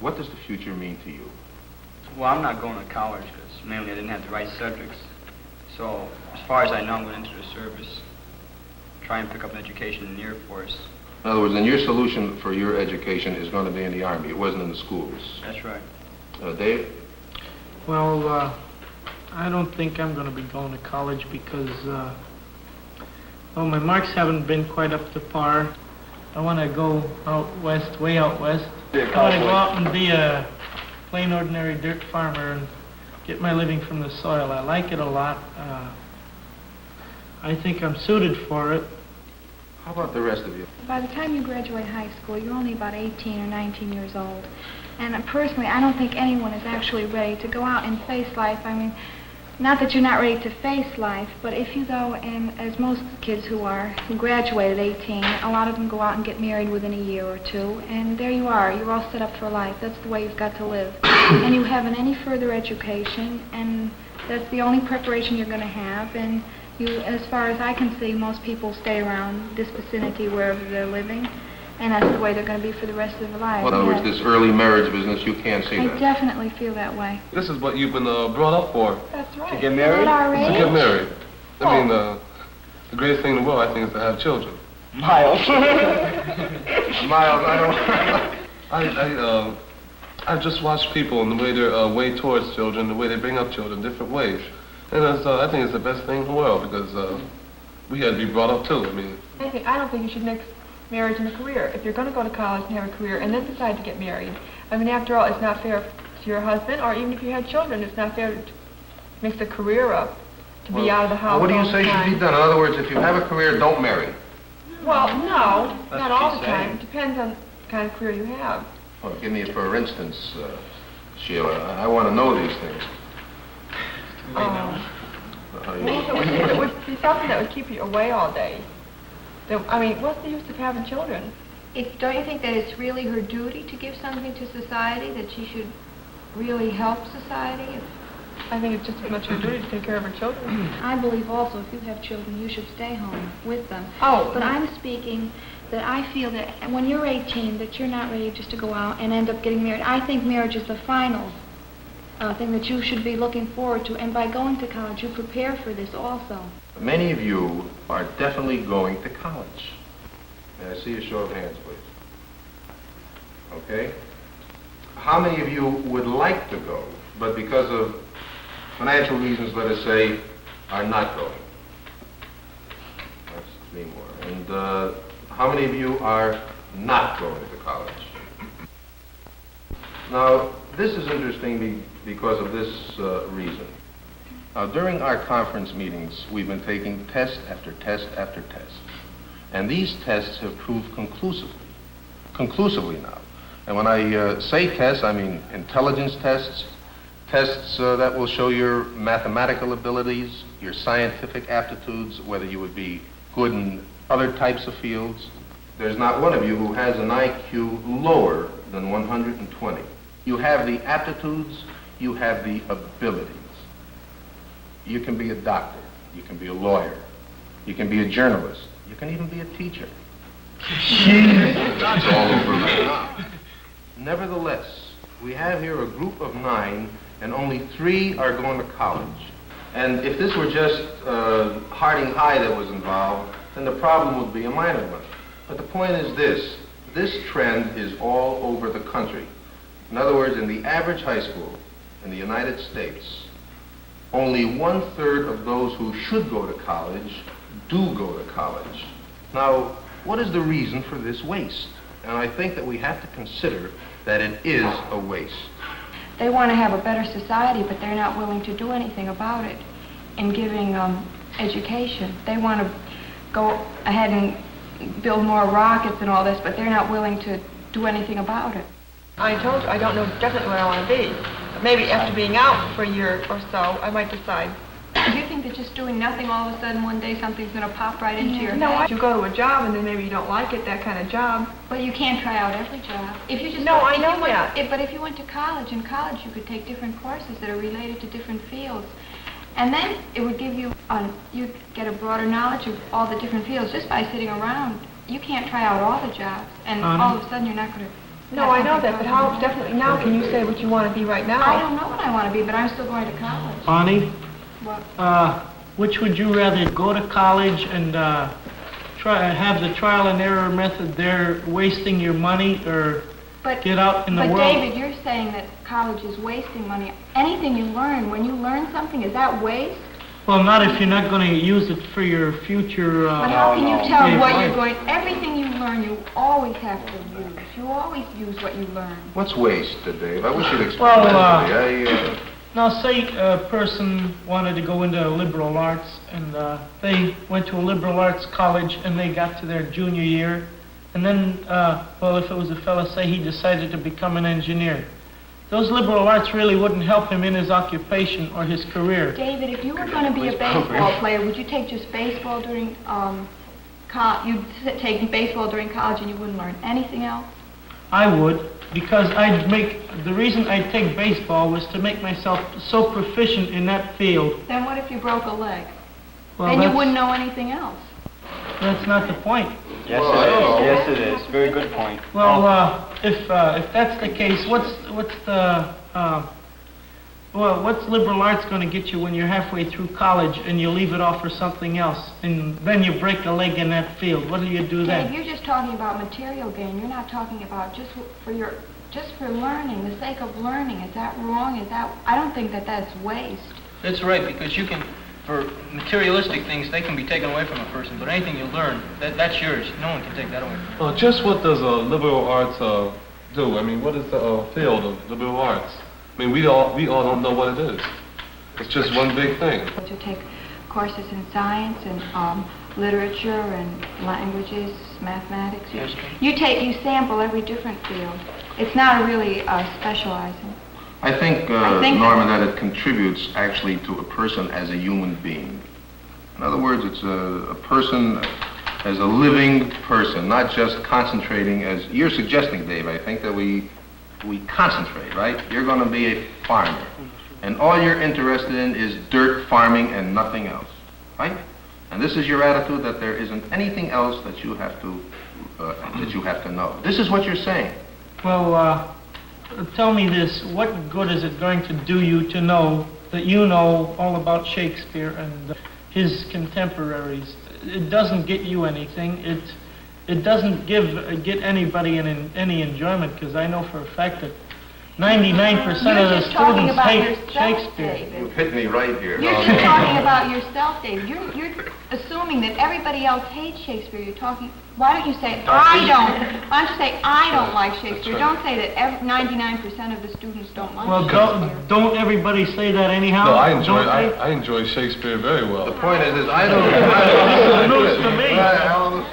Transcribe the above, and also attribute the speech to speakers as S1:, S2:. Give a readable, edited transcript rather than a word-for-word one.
S1: What does the future mean to you?
S2: Well, I'm not going to college because mainly I didn't have the right subjects. So, as far as I know, I'm going into the service. Try and pick up an education in the Air Force.
S1: In other words, then your solution for your education is going to be in the Army. It wasn't in the schools.
S2: That's right.
S1: Dave?
S3: Well, I don't think I'm going to be going to college because, well, my marks haven't been quite up to par. I want to go out west, way out west. I want to go out and be a plain, ordinary dirt farmer and get my living from the soil. I like it a lot. I think I'm suited for it.
S1: How about the rest of you?
S4: By the time you graduate high school, you're only about 18 or 19 years old. And personally, I don't think anyone is actually ready to go out and face life. I mean, not that you're not ready to face life, but if you go, and as most kids who graduate at 18, a lot of them go out and get married within a year or two, and there you are. You're all set up for life. That's the way you've got to live. And you haven't any further education, and that's the only preparation you're going to have. And you, as far as I can see, most people stay around this vicinity wherever they're living, and that's the way they're going to be for the rest of their lives.
S1: Well, in other words, this early marriage business, you can't see
S4: I
S1: that.
S4: definitely feel that way.
S5: This is what you've been brought up for.
S4: That's right.
S2: To get married?
S4: At our age?
S5: To get married. I mean, the greatest thing in the world, I think, is to have children.
S2: Miles.
S1: Miles, I don't...
S5: I've just watched people and the way they're way towards children, the way they bring up children, different ways. And I think it's the best thing in the world because we had to be brought up too. I mean,
S6: I don't think you should mix marriage and a career. If you're going to go to college and have a career and then decide to get married, I mean, after all, it's not fair to your husband, or even if you had children, it's not fair to mix a career up, to be out of the house
S1: What do
S6: all
S1: you
S6: the
S1: say should
S6: time.
S1: be done? In other words, if you have a career, don't marry.
S6: Well, no,
S2: That's
S6: not
S2: what
S6: all
S2: she's
S6: the time.
S2: saying.
S6: It depends on the kind of career you have.
S1: Well, give me a for instance, Sheila. I want to know these things.
S6: Well, if it would be something that would keep you away all day, then, I mean, what's the use of having children?
S4: Don't you think that it's really her duty to give something to society, that she should really help society?
S6: I think it's just as much her duty to take care of her children.
S4: I believe also if you have children, you should stay home with them.
S6: Oh,
S4: But I'm speaking that I feel that when you're 18, that you're not ready just to go out and end up getting married. I think marriage is the final thing that you should be looking forward to, and by going to college, you prepare for this also.
S1: Many of you are definitely going to college. May I see a show of hands, please? Okay. How many of you would like to go, but because of financial reasons, let us say, are not going? That's 3 more. And how many of you are not going to college? Now, this is interesting because of this reason. Now, during our conference meetings, we've been taking test after test after test. And these tests have proved conclusively now. And when I say tests, I mean intelligence tests, tests that will show your mathematical abilities, your scientific aptitudes, whether you would be good in other types of fields. There's not one of you who has an IQ lower than 120. You have the aptitudes, you have the abilities. You can be a doctor, you can be a lawyer, you can be a journalist, you can even be a teacher. That's all over now. Nevertheless, we have here a group of 9, and only 3 are going to college. And if this were just Harding High that was involved, then the problem would be a minor one. But the point is this trend is all over the country. In other words, in the average high school in the United States, only 1/3 of those who should go to college do go to college. Now, what is the reason for this waste? And I think that we have to consider that it is a waste.
S4: They want to have a better society, but they're not willing to do anything about it in giving education. They want to go ahead and build more rockets and all this, but they're not willing to do anything about it.
S6: I told you, I don't know definitely what I want to be. But maybe after being out for a year or so, I might decide.
S4: Do you think that just doing nothing, all of a sudden one day something's going to pop right into your
S6: No,
S4: head?
S6: you go to a job and then maybe you don't like it, that kind of job.
S4: But you can't try out every job. If you just
S6: No, I
S4: if
S6: know
S4: you went-
S6: that.
S4: But if you went to college, in college you could take different courses that are related to different fields. And then it would give you, you'd get a broader knowledge of all the different fields just by sitting around. You can't try out all the jobs, and all of a sudden you're not going to
S6: No, I know that, but how definitely now can you say what you want to be right now?
S4: I don't know what I want to be, but I'm still going to college.
S3: Bonnie,
S4: What?
S3: which would you rather, go to college and have the trial and error method there, wasting your money, or
S4: But,
S3: get out in the
S4: but
S3: world?
S4: David, you're saying that college is wasting money. Anything you learn, when you learn something, is that waste?
S3: Well, not if you're not going to use it for your future.
S4: But how can you
S2: no.
S4: tell
S3: Okay,
S4: what
S3: fine.
S4: you're going, everything you learn, you always have to use. You always use what you learn.
S1: What's waste, Dave? I wish you'd explain
S3: Well,
S1: that to me.
S3: Now, say a person wanted to go into liberal arts, and they went to a liberal arts college, and they got to their junior year, and then, well, if it was a fella, say he decided to become an engineer. Those liberal arts really wouldn't help him in his occupation or his career.
S4: David, if you were going to be a baseball player, would you take just baseball during you'd take baseball during college and you wouldn't learn anything else?
S3: I would, because the reason I'd take baseball was to make myself so proficient in that field.
S4: Then what if you broke a leg?
S3: Well,
S4: Then you
S3: that's-
S4: wouldn't know anything else.
S3: That's not the point.
S2: Yes,
S1: Well, I don't know.
S2: it is. Yes, it is. Very good point.
S3: Well, if that's the case, what's liberal arts going to get you when you're halfway through college and you leave it off for something else, and then you break a leg in that field? What do you do
S4: Dave,
S3: then?
S4: you're just talking about material gain. You're not talking about just for learning, the sake of learning. Is that wrong? I don't think that that's waste.
S7: That's right, because you can, for materialistic things, they can be taken away from a person, but anything you learn, that's yours. No one can take that away.
S5: Just what does liberal arts do? I mean, what is the field of liberal arts? I mean, we all don't know what it is. It's just one big thing.
S4: To take courses in science and literature and languages, mathematics.
S7: Yes,
S4: You sample every different field. It's not really specializing.
S1: I think,
S4: I think-
S1: Norman, that it contributes actually to a person as a human being. In other words, it's a person as a living person, not just concentrating as you're suggesting, Dave. I think that we concentrate, right? You're going to be a farmer, and all you're interested in is dirt farming and nothing else, right? And this is your attitude, that there isn't anything else that you have to know. This is what you're saying.
S3: Well, tell me this: what good is it going to do you to know that you know all about Shakespeare and his contemporaries? It doesn't get you anything. It doesn't get anybody any enjoyment, because I know for a fact that 99% of
S4: You're
S3: the
S4: just talking
S3: students
S4: about
S3: hate
S4: yourself,
S3: Shakespeare.
S4: David.
S1: You've hit me right here.
S4: You're just talking about yourself, David. You're assuming that everybody else hates Shakespeare. You're talking. Why don't you say I don't? Why don't you say I don't like Shakespeare? Don't say that 99% of the students don't like
S3: Well,
S4: Shakespeare.
S3: don't everybody say that anyhow?
S5: No,
S3: Don't they?
S5: I enjoy Shakespeare very well.
S1: The point is I don't.
S3: News to me.
S1: Well,